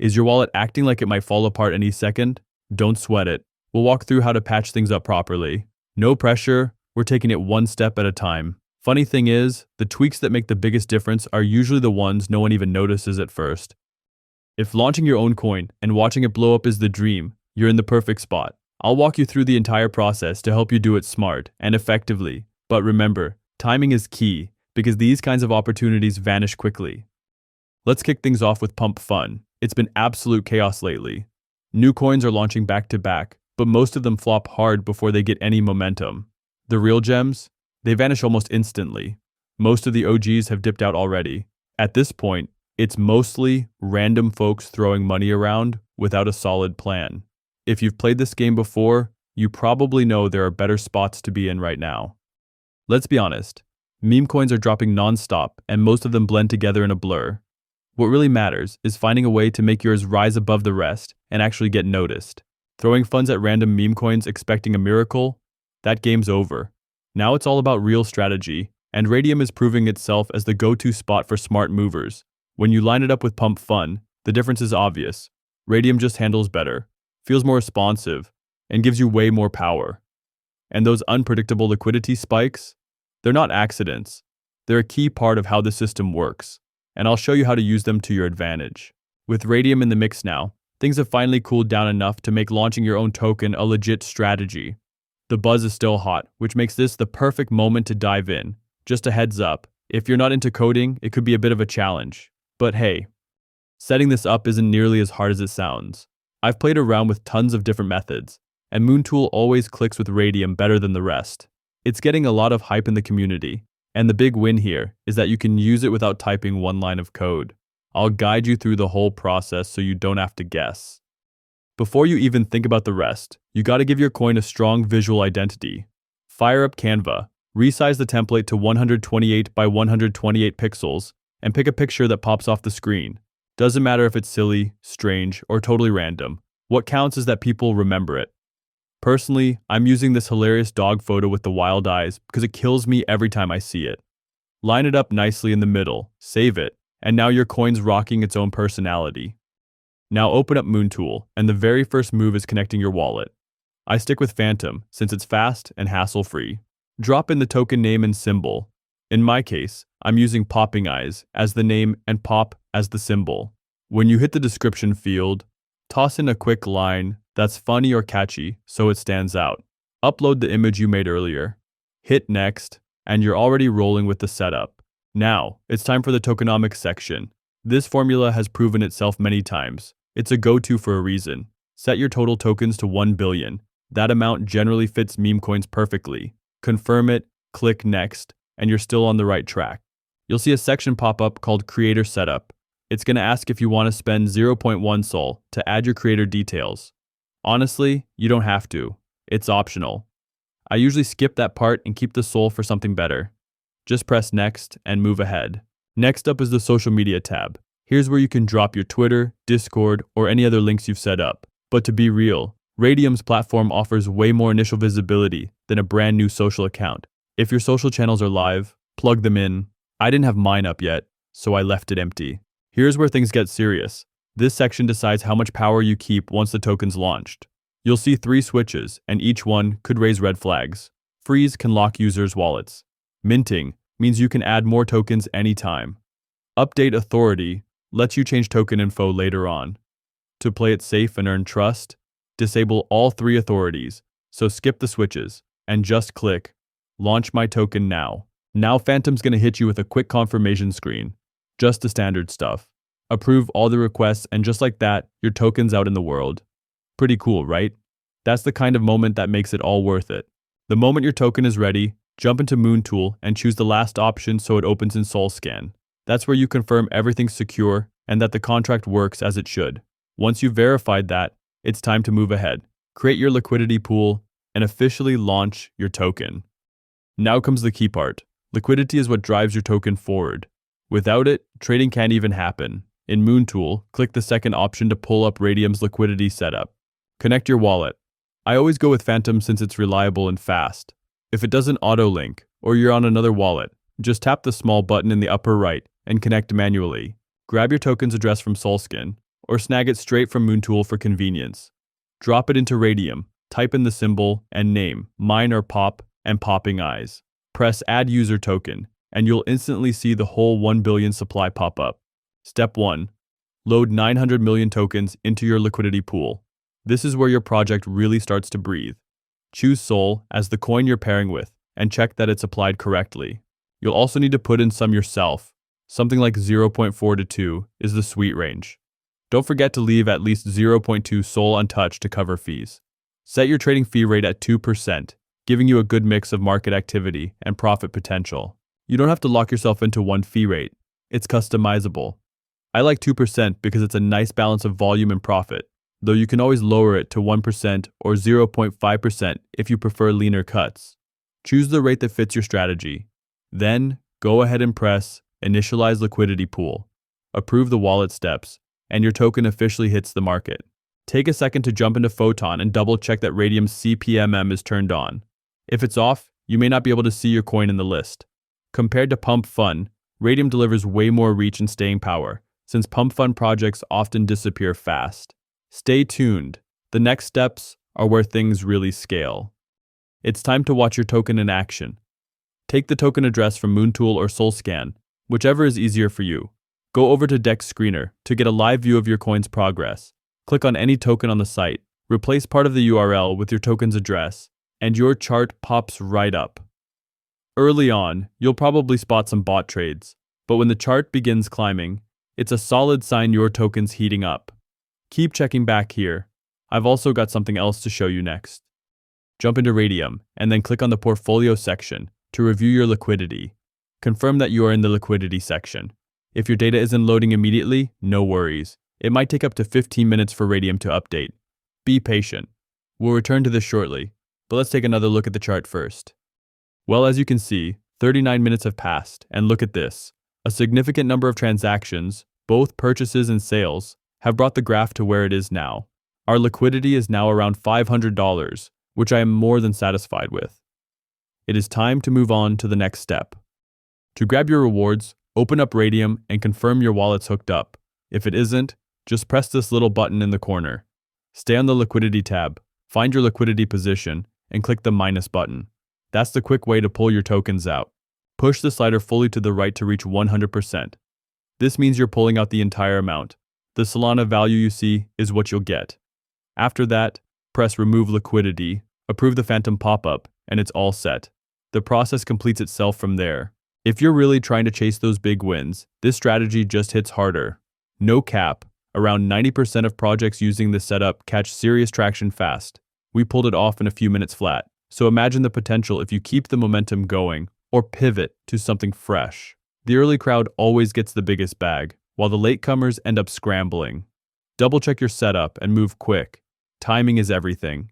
Is your wallet acting like it might fall apart any second? Don't sweat it. We'll walk through how to patch things up properly. No pressure, we're taking it one step at a time. Funny thing is, the tweaks that make the biggest difference are usually the ones no one even notices at first. If launching your own coin and watching it blow up is the dream, you're in the perfect spot. I'll walk you through the entire process to help you do it smart and effectively. But remember, timing is key, because these kinds of opportunities vanish quickly. Let's kick things off with Pump Fun. It's been absolute chaos lately. New coins are launching back to back, but most of them flop hard before they get any momentum. The real gems? They vanish almost instantly. Most of the OGs have dipped out already. At this point, it's mostly random folks throwing money around without a solid plan. If you've played this game before, you probably know there are better spots to be in right now. Let's be honest, meme coins are dropping non-stop and most of them blend together in a blur. What really matters is finding a way to make yours rise above the rest and actually get noticed. Throwing funds at random meme coins expecting a miracle? That game's over. Now it's all about real strategy, and Raydium is proving itself as the go-to spot for smart movers. When you line it up with Pump Fun, the difference is obvious. Raydium just handles better, feels more responsive, and gives you way more power. And those unpredictable liquidity spikes? They're not accidents. They're a key part of how the system works, and I'll show you how to use them to your advantage. With Raydium in the mix now, things have finally cooled down enough to make launching your own token a legit strategy. The buzz is still hot, which makes this the perfect moment to dive in. Just a heads up, if you're not into coding, it could be a bit of a challenge. But hey, setting this up isn't nearly as hard as it sounds. I've played around with tons of different methods, and Moontool always clicks with Raydium better than the rest. It's getting a lot of hype in the community, and the big win here is that you can use it without typing one line of code. I'll guide you through the whole process so you don't have to guess. Before you even think about the rest, you gotta give your coin a strong visual identity. Fire up Canva, resize the template to 128 by 128 pixels, and pick a picture that pops off the screen. Doesn't matter if it's silly, strange, or totally random. What counts is that people remember it. Personally, I'm using this hilarious dog photo with the wild eyes because it kills me every time I see it. Line it up nicely in the middle, save it, and now your coin's rocking its own personality. Now open up Moontool, and the very first move is connecting your wallet. I stick with Phantom since it's fast and hassle-free. Drop in the token name and symbol. In my case, I'm using Popping Eyes as the name and Pop as the symbol. When you hit the description field, toss in a quick line that's funny or catchy so it stands out. Upload the image you made earlier. Hit Next, and you're already rolling with the setup. Now, it's time for the tokenomics section. This formula has proven itself many times. It's a go-to for a reason. Set your total tokens to 1 billion. That amount generally fits meme coins perfectly. Confirm it, click Next, and you're still on the right track. You'll see a section pop up called Creator Setup. It's going to ask if you want to spend 0.1 Sol to add your creator details. Honestly, you don't have to. It's optional. I usually skip that part and keep the Sol for something better. Just press Next and move ahead. Next up is the Social Media tab. Here's where you can drop your Twitter, Discord, or any other links you've set up. But to be real, Raydium's platform offers way more initial visibility than a brand new social account. If your social channels are live, plug them in. I didn't have mine up yet, so I left it empty. Here's where things get serious. This section decides how much power you keep once the token's launched. You'll see 3 switches, and each one could raise red flags. Freeze can lock users' wallets. Minting means you can add more tokens anytime. Update Authority lets you change token info later on. To play it safe and earn trust, disable all 3 authorities, so skip the switches, and just click Launch My Token Now. Now Phantom's gonna hit you with a quick confirmation screen. Just the standard stuff. Approve all the requests, and just like that, your token's out in the world. Pretty cool, right? That's the kind of moment that makes it all worth it. The moment your token is ready, jump into Moontool and choose the last option so it opens in SolScan. That's where you confirm everything's secure and that the contract works as it should. Once you've verified that, it's time to move ahead. Create your liquidity pool and officially launch your token. Now comes the key part. Liquidity is what drives your token forward. Without it, trading can't even happen. In Moontool, click the second option to pull up Raydium's liquidity setup. Connect your wallet. I always go with Phantom since it's reliable and fast. If it doesn't auto-link, or you're on another wallet, just tap the small button in the upper right and connect manually. Grab your token's address from SolScan, or snag it straight from Moontool for convenience. Drop it into Raydium, type in the symbol and name, mine are pop and popping eyes. Press add user token, and you'll instantly see the whole 1 billion supply pop up. Step 1. Load 900 million tokens into your liquidity pool. This is where your project really starts to breathe. Choose Sol as the coin you're pairing with, and check that it's applied correctly. You'll also need to put in some yourself. Something like 0.4 to 2 is the sweet range. Don't forget to leave at least 0.2 Sol untouched to cover fees. Set your trading fee rate at 2%, giving you a good mix of market activity and profit potential. You don't have to lock yourself into one fee rate. It's customizable. I like 2% because it's a nice balance of volume and profit, though you can always lower it to 1% or 0.5% if you prefer leaner cuts. Choose the rate that fits your strategy. Then, go ahead and press Initialize Liquidity Pool. Approve the wallet steps, and your token officially hits the market. Take a second to jump into Photon and double check that Raydium's CPMM is turned on. If it's off, you may not be able to see your coin in the list. Compared to Pump Fun, Raydium delivers way more reach and staying power, since Pump Fun projects often disappear fast. Stay tuned. The next steps are where things really scale. It's time to watch your token in action. Take the token address from Moontool or SolScan, whichever is easier for you. Go over to Dex Screener to get a live view of your coin's progress. Click on any token on the site, replace part of the URL with your token's address, and your chart pops right up. Early on, you'll probably spot some bot trades, but when the chart begins climbing, it's a solid sign your token's heating up. Keep checking back here. I've also got something else to show you next. Jump into Raydium and then click on the portfolio section to review your liquidity. Confirm that you are in the liquidity section. If your data isn't loading immediately, no worries. It might take up to 15 minutes for Raydium to update. Be patient. We'll return to this shortly, but let's take another look at the chart first. Well, as you can see, 39 minutes have passed, and look at this. A significant number of transactions, both purchases and sales, have brought the graph to where it is now. Our liquidity is now around $500, which I am more than satisfied with. It is time to move on to the next step. To grab your rewards, open up Raydium and confirm your wallet's hooked up. If it isn't, just press this little button in the corner. Stay on the Liquidity tab, find your liquidity position, and click the minus button. That's the quick way to pull your tokens out. Push the slider fully to the right to reach 100%. This means you're pulling out the entire amount. The Solana value you see is what you'll get. After that, press Remove Liquidity, approve the Phantom pop-up, and it's all set. The process completes itself from there. If you're really trying to chase those big wins, this strategy just hits harder. No cap, around 90% of projects using this setup catch serious traction fast. We pulled it off in a few minutes flat, so imagine the potential if you keep the momentum going or pivot to something fresh. The early crowd always gets the biggest bag, while the latecomers end up scrambling. Double check your setup and move quick. Timing is everything.